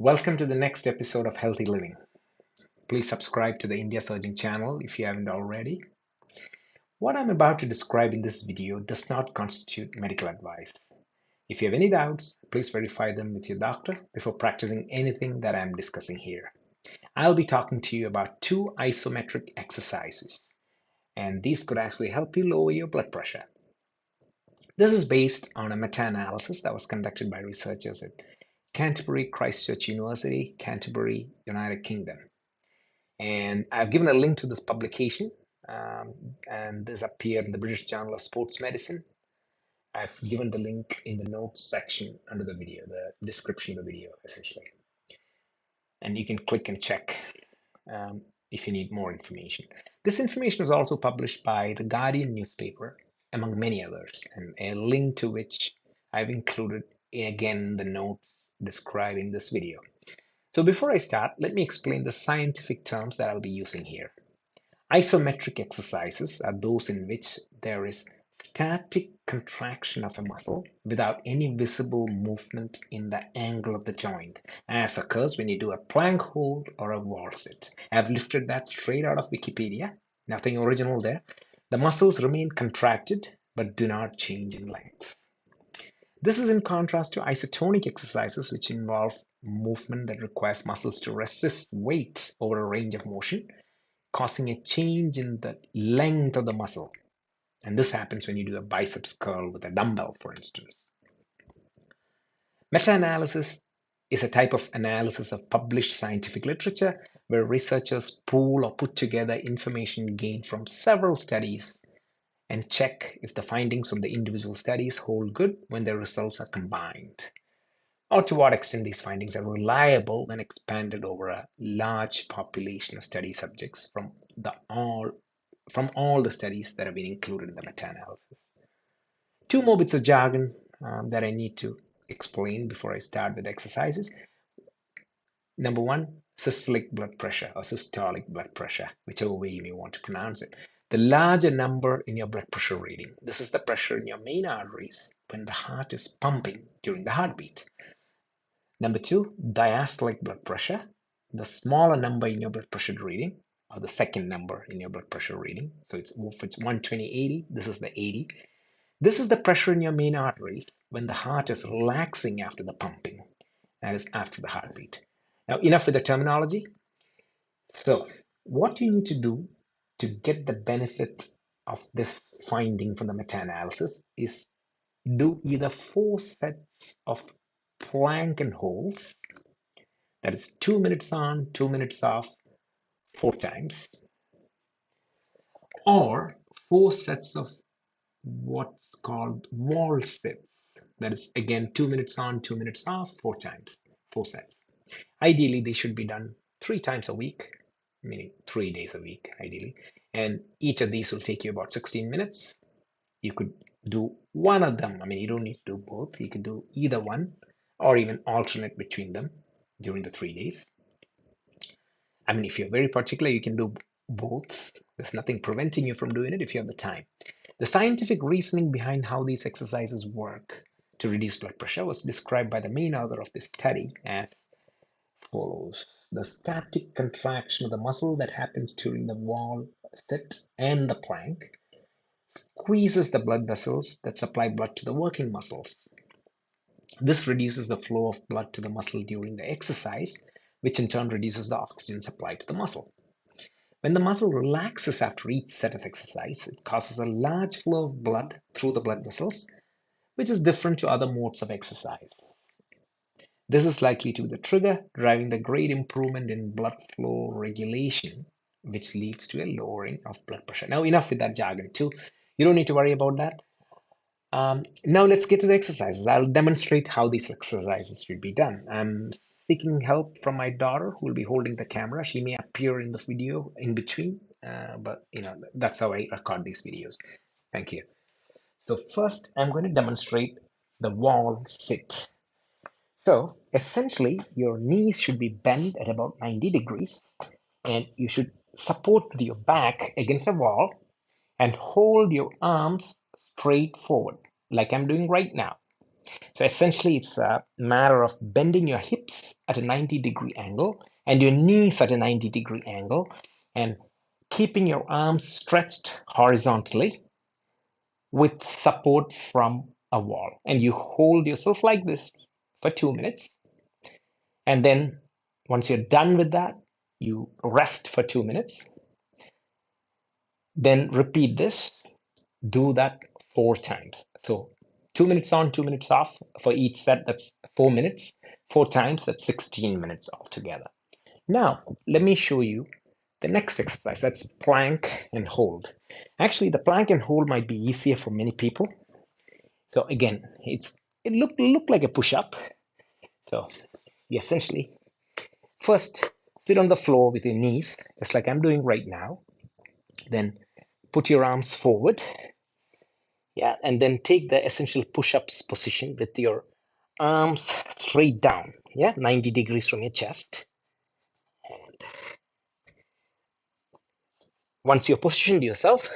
Welcome to the next episode of Healthy Living. Please subscribe to the India Surgeon channel if you haven't already. What I'm about to describe in this video does not constitute medical advice. If you have any doubts, please verify them with your doctor before practicing anything that I'm discussing here. I'll be talking to you about two isometric exercises, and these could actually help you lower your blood pressure. This is based on a meta-analysis that was conducted by researchers at Canterbury Christchurch University, Canterbury, United Kingdom. And I've given a link to this publication, and this appeared in the British Journal of Sports Medicine. I've given the link in the notes section under the video, the description of the video, essentially. And you can click and check if you need more information. This information was also published by the Guardian newspaper, among many others, and a link to which I've included again the notes describing this video. So before I start, let me explain the scientific terms that I'll be using here. Isometric exercises are those in which there is static contraction of a muscle without any visible movement in the angle of the joint, as occurs when you do a plank hold or a wall sit. I've lifted that straight out of Wikipedia, nothing original there. The muscles remain contracted but do not change in length. This is in contrast to isotonic exercises, which involve movement that requires muscles to resist weight over a range of motion, causing a change in the length of the muscle. And this happens when you do a biceps curl with a dumbbell, for instance. Meta-analysis is a type of analysis of published scientific literature where researchers pool or put together information gained from several studies and check if the findings from the individual studies hold good when their results are combined, or to what extent these findings are reliable when expanded over a large population of study subjects from all the studies that have been included in the meta-analysis. Two more bits of jargon that I need to explain before I start with exercises. Number one, systolic blood pressure or systolic blood pressure, whichever way you may want to pronounce it. The larger number in your blood pressure reading, this is the pressure in your main arteries when the heart is pumping during the heartbeat. Number two, diastolic blood pressure, the smaller number in your blood pressure reading, or the second number in your blood pressure reading. So if it's 120/80, this is the 80. This is the pressure in your main arteries when the heart is relaxing after the pumping, that is after the heartbeat. Now, enough with the terminology. So, what you need to do to get the benefit of this finding from the meta-analysis is do either 4 sets of plank and holds, that is 2 minutes on, 2 minutes off, 4 times, or 4 sets of what's called wall sits, that is again 2 minutes on, 2 minutes off, 4 times, 4 sets. Ideally, they should be done 3 times a week, meaning 3 days a week, ideally. And each of these will take you about 16 minutes. You could do one of them. I mean, you don't need to do both. You could do either one or even alternate between them during the 3 days. I mean, if you're very particular, you can do both. There's nothing preventing you from doing it if you have the time. The scientific reasoning behind how these exercises work to reduce blood pressure was described by the main author of this study as follows. The static contraction of the muscle that happens during the wall sit and the plank squeezes the blood vessels that supply blood to the working muscles. This reduces the flow of blood to the muscle during the exercise, which in turn reduces the oxygen supply to the muscle. When the muscle relaxes after each set of exercise, it causes a large flow of blood through the blood vessels, which is different to other modes of exercise. This is likely to be the trigger driving the great improvement in blood flow regulation, which leads to a lowering of blood pressure. Now, enough with that jargon too. You don't need to worry about that. Now let's get to the exercises. I'll demonstrate how these exercises should be done. I'm seeking help from my daughter who will be holding the camera. She may appear in the video in between, but that's how I record these videos. Thank you. So first, I'm going to demonstrate the wall sit. So essentially, your knees should be bent at about 90 degrees, and you should support your back against the wall and hold your arms straight forward, like I'm doing right now. So essentially, it's a matter of bending your hips at a 90-degree angle and your knees at a 90-degree angle and keeping your arms stretched horizontally with support from a wall. And you hold yourself like this for 2 minutes. And then once you're done with that, you rest for 2 minutes. Then repeat this. Do that 4 times. So 2 minutes on, 2 minutes off for each set. That's 4 minutes. 4 times, that's 16 minutes altogether. Now, let me show you the next exercise. That's plank and hold. Actually, the plank and hold might be easier for many people. So again, it look like a push-up. So you essentially first sit on the floor with your knees, just like I'm doing right now. Then put your arms forward. Yeah, and then take the essential push-ups position with your arms straight down. Yeah, 90 degrees from your chest. And once you've positioned yourself,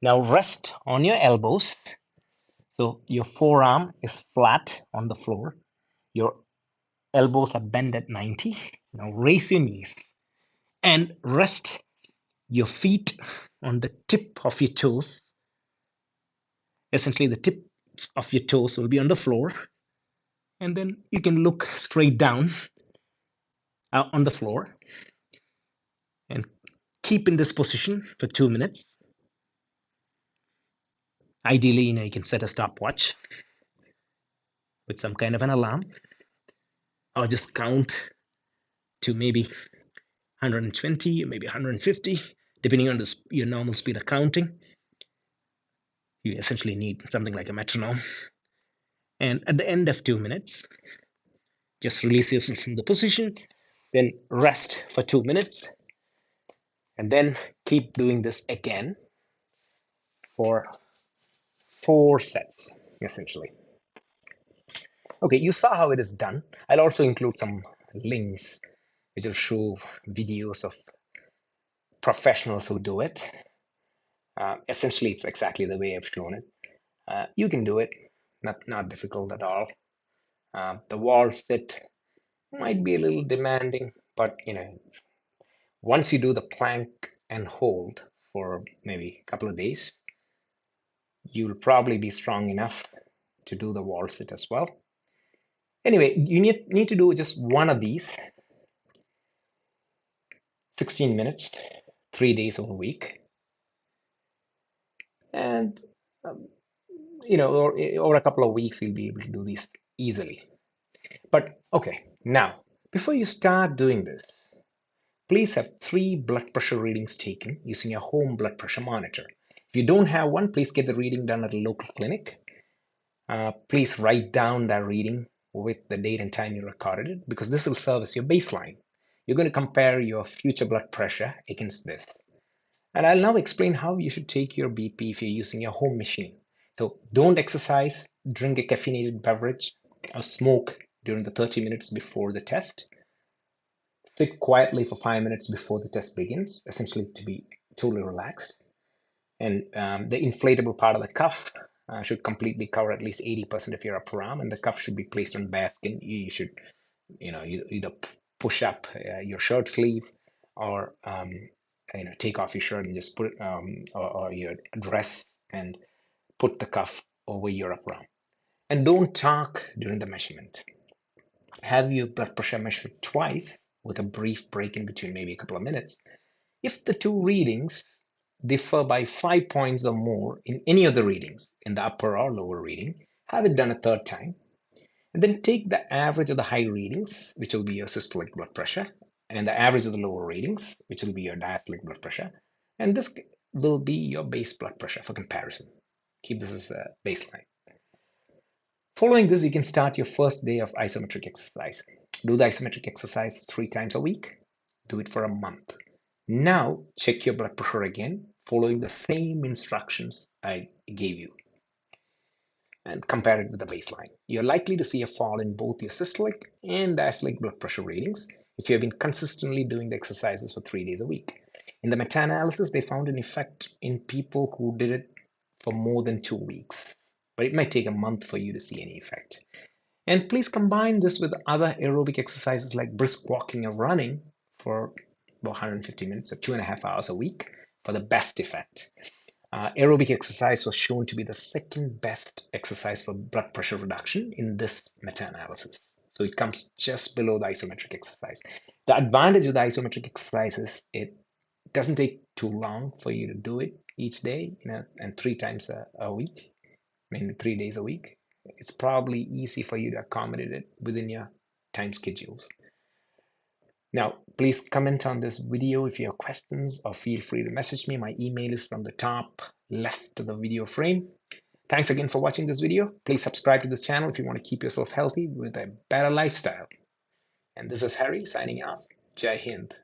now rest on your elbows. So your forearm is flat on the floor. Your elbows are bent at 90. Now raise your knees and rest your feet on the tip of your toes. Essentially, the tips of your toes will be on the floor. And then you can look straight down on the floor and keep in this position for 2 minutes. Ideally, you can set a stopwatch with some kind of an alarm, or just count to maybe 120 or maybe 150, depending on your normal speed of counting. You essentially need something like a metronome. And at the end of 2 minutes, just release yourself from the position, then rest for 2 minutes, and then keep doing this again for 4 sets, essentially. Okay, you saw how it is done. I'll also include some links which will show videos of professionals who do it. Essentially, it's exactly the way I've shown it. You can do it, not difficult at all. The wall sit might be a little demanding, but once you do the plank and hold for maybe a couple of days, you'll probably be strong enough to do the wall sit as well. Anyway, you need to do just one of these, 16 minutes, 3 days a week. And, over a couple of weeks, you'll be able to do these easily. But okay, now, before you start doing this, please have 3 blood pressure readings taken using a home blood pressure monitor. If you don't have one, please get the reading done at a local clinic. Please write down that reading with the date and time you recorded it, because this will serve as your baseline. You're going to compare your future blood pressure against this. And I'll now explain how you should take your BP if you're using your home machine. So don't exercise, drink a caffeinated beverage, or smoke during the 30 minutes before the test. Sit quietly for 5 minutes before the test begins, essentially to be totally relaxed. And the inflatable part of the cuff should completely cover at least 80% of your upper arm, and the cuff should be placed on bare skin. You should, either push up your shirt sleeve, or take off your shirt and just put it, or your dress, and put the cuff over your upper arm. And don't talk during the measurement. Have your blood pressure measured twice with a brief break in between, maybe a couple of minutes. If the 2 readings differ by 5 points or more in any of the readings, in the upper or lower reading, have it done a 3rd time. And then take the average of the high readings, which will be your systolic blood pressure, and the average of the lower readings, which will be your diastolic blood pressure. And this will be your base blood pressure for comparison. Keep this as a baseline. Following this, you can start your first day of isometric exercise. Do the isometric exercise 3 times a week. Do it for a month. Now, check your blood pressure again, following the same instructions I gave you, and compare it with the baseline. You're likely to see a fall in both your systolic and diastolic blood pressure readings if you have been consistently doing the exercises for 3 days a week. In the meta-analysis, they found an effect in people who did it for more than 2 weeks. but it might take a month for you to see any effect. And please combine this with other aerobic exercises like brisk walking or running for about 150 minutes or 2.5 hours a week for the best effect. Aerobic exercise was shown to be the second best exercise for blood pressure reduction in this meta-analysis. So it comes just below the isometric exercise. The advantage of the isometric exercise is it doesn't take too long for you to do it each day, and 3 times a week, mainly 3 days a week. It's probably easy for you to accommodate it within your time schedules. Now, please comment on this video if you have questions, or feel free to message me. My email is on the top left of the video frame. Thanks again for watching this video. Please subscribe to this channel if you want to keep yourself healthy with a better lifestyle. And this is Harry signing off. Jai Hind.